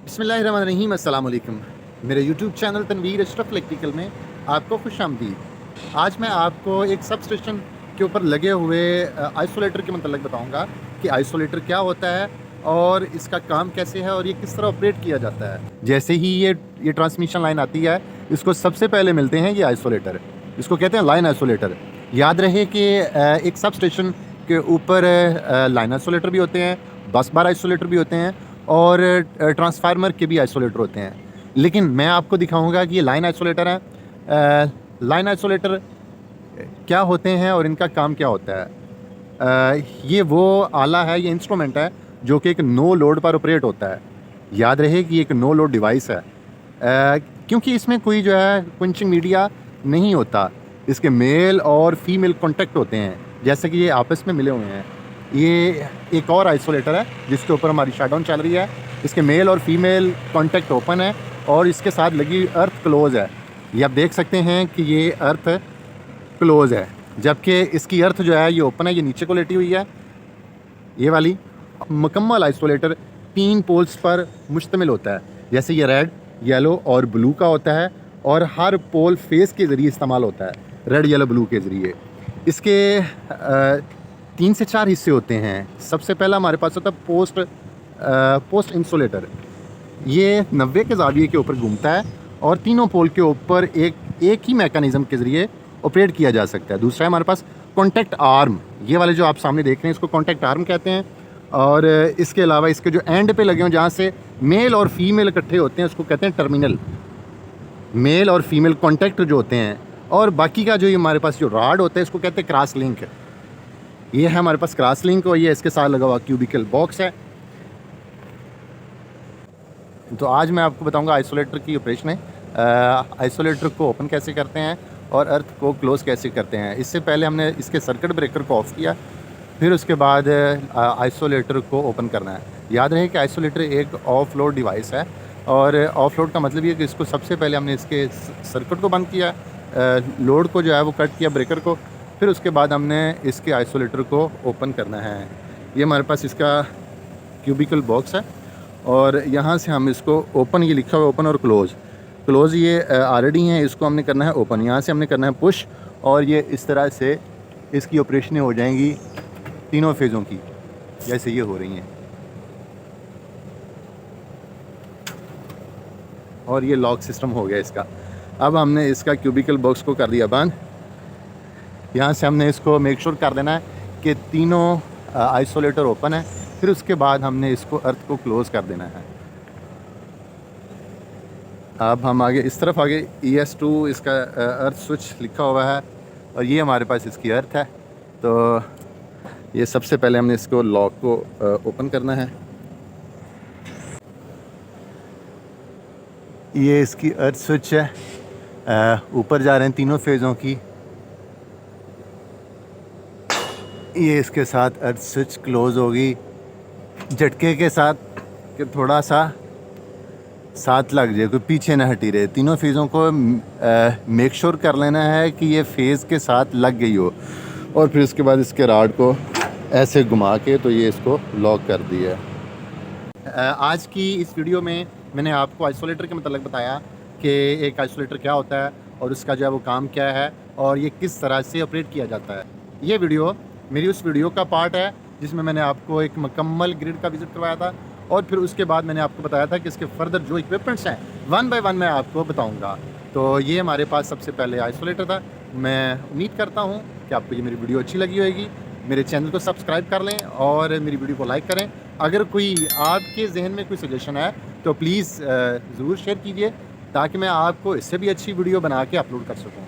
बिस्मिल्लाहिर्रहमानिर्रहीम, अस्सलाम वालेकुम। मेरे YouTube channel Tanveer Ashraf electrical में आपको खुशामदीद। आज मैं आपको एक सब स्टेशन के ऊपर लगे हुए आइसोलेटर के मतलब बताऊंगा कि आइसोलेटर क्या होता है और इसका काम कैसे है और ये किस तरह ऑपरेट किया जाता है। जैसे ही ये ट्रांसमिशन लाइन आती है, इसको सबसे पहले मिलते हैं ये आइसोलेटर, इसको कहते हैं लाइन आइसोलेटर। याद रहे कि एक सब स्टेशन के ऊपर लाइन आइसोलेटर भी होते हैं, बस बार आइसोलेटर भी होते हैं और ट्रांसफार्मर के भी आइसोलेटर होते हैं। लेकिन मैं आपको दिखाऊंगा कि ये लाइन आइसोलेटर है। लाइन आइसोलेटर क्या होते हैं और इनका काम क्या होता है। ये वो आला है, ये इंस्ट्रूमेंट है जो कि एक नो लोड पर ऑपरेट होता है। याद रहे कि एक नो लोड डिवाइस है, क्योंकि इसमें कोई जो है पंचिंग मीडिया नहीं होता। इसके मेल और फीमेल कॉन्टेक्ट होते हैं, जैसे कि ये आपस में मिले हुए हैं। ये एक और आइसोलेटर है जिसके ऊपर हमारी शटडाउन चल रही है। इसके मेल और फीमेल कॉन्टेक्ट ओपन है और इसके साथ लगी अर्थ क्लोज़ है। ये आप देख सकते हैं कि ये अर्थ क्लोज़ है, जबकि इसकी अर्थ जो है ये ओपन है, ये नीचे को लेटी हुई है। ये वाली मुकम्मल आइसोलेटर 3 पोल्स पर मुश्तमिल होता है, जैसे ये रेड, येलो और ब्लू का होता है और हर पोल फेस के ज़रिए इस्तेमाल होता है, रेड येलो ब्लू के ज़रिए। इसके 3 से 4 हिस्से होते हैं। सबसे पहला हमारे पास होता है पोस्ट इंसुलेटर। ये 90 के ज़ाविये के ऊपर घूमता है और तीनों पोल के ऊपर एक ही मैकेनिज़्म के ज़रिए ऑपरेट किया जा सकता है। दूसरा है हमारे पास कॉन्टैक्ट आर्म। ये वाले जो आप सामने देख रहे हैं इसको कॉन्टैक्ट आर्म कहते हैं। और इसके अलावा इसके जो एंड पे लगे हों, जहाँ से मेल और फीमेल इकट्ठे होते हैं, उसको कहते हैं टर्मिनल। मेल और फीमेल कॉन्टैक्ट जो होते हैं, और बाकी का जो हमारे पास जो राड होता है इसको कहते हैं क्रॉस लिंक। ये है हमारे पास क्रॉस लिंक और ये इसके साथ लगा हुआ क्यूबिकल बॉक्स है। तो आज मैं आपको बताऊंगा आइसोलेटर की ऑपरेशन है, आइसोलेटर को ओपन कैसे करते हैं और अर्थ को क्लोज़ कैसे करते हैं। इससे पहले हमने इसके सर्किट ब्रेकर को ऑफ़ किया, फिर उसके बाद आइसोलेटर को ओपन करना है। याद रहे कि आइसोलेटर एक ऑफ लोड डिवाइस है और ऑफ लोड का मतलब ये कि इसको सबसे पहले हमने इसके सर्किट को बंद किया, लोड को जो है वो कट किया, ब्रेकर को, फिर उसके बाद हमने इसके आइसोलेटर को ओपन करना है। ये हमारे पास इसका क्यूबिकल बॉक्स है और यहाँ से हम इसको ओपन, ये लिखा हुआ ओपन और क्लोज़ ये ऑलरेडी हैं, इसको हमने करना है ओपन। यहाँ से हमने करना है पुश और ये इस तरह से इसकी ऑपरेशनें हो जाएंगी तीनों फेज़ों की, जैसे ये हो रही हैं। और ये लॉक सिस्टम हो गया इसका। अब हमने इसका क्यूबिकल बॉक्स को कर दिया बंद। यहाँ से हमने इसको मेक श्योर कर देना है कि तीनों आइसोलेटर ओपन है, फिर उसके बाद हमने इसको अर्थ को क्लोज़ कर देना है। अब हम आगे इस तरफ आगे ES2 इसका अर्थ स्विच लिखा हुआ है और ये हमारे पास इसकी अर्थ है। तो ये सबसे पहले हमने इसको लॉक को ओपन करना है। ये इसकी अर्थ स्विच है, ऊपर जा रहे हैं तीनों फेज़ों की। ये इसके साथ अर्थ स्विच क्लोज़ होगी झटके के साथ कि थोड़ा सा साथ लग जाए, कोई पीछे ना हटी रहे। तीनों फेज़ों को मेक श्योर कर लेना है कि ये फेज़ के साथ लग गई हो, और फिर उसके बाद इसके राड को ऐसे घुमा के तो ये इसको लॉक कर दिया। आज की इस वीडियो में मैंने आपको आइसोलेटर के मतलब बताया कि एक आइसोलेटर क्या होता है और उसका जो है वो काम क्या है और ये किस तरह से ऑपरेट किया जाता है। ये वीडियो मेरी उस वीडियो का पार्ट है जिसमें मैंने आपको एक मुकम्मल ग्रिड का विज़िट करवाया था और फिर उसके बाद मैंने आपको बताया था कि इसके फर्दर जो इक्विपमेंट्स हैं 1 बाय 1 मैं आपको बताऊंगा। तो ये हमारे पास सबसे पहले आइसोलेटर था। मैं उम्मीद करता हूं कि आपको ये मेरी वीडियो अच्छी लगी होगी। मेरे चैनल को सब्सक्राइब कर लें और मेरी वीडियो को लाइक करें। अगर कोई आपके जहन में कोई सजेशन है तो प्लीज़ ज़रूर शेयर कीजिए, ताकि मैं आपको इससे भी अच्छी वीडियो बना के अपलोड कर सकूँ।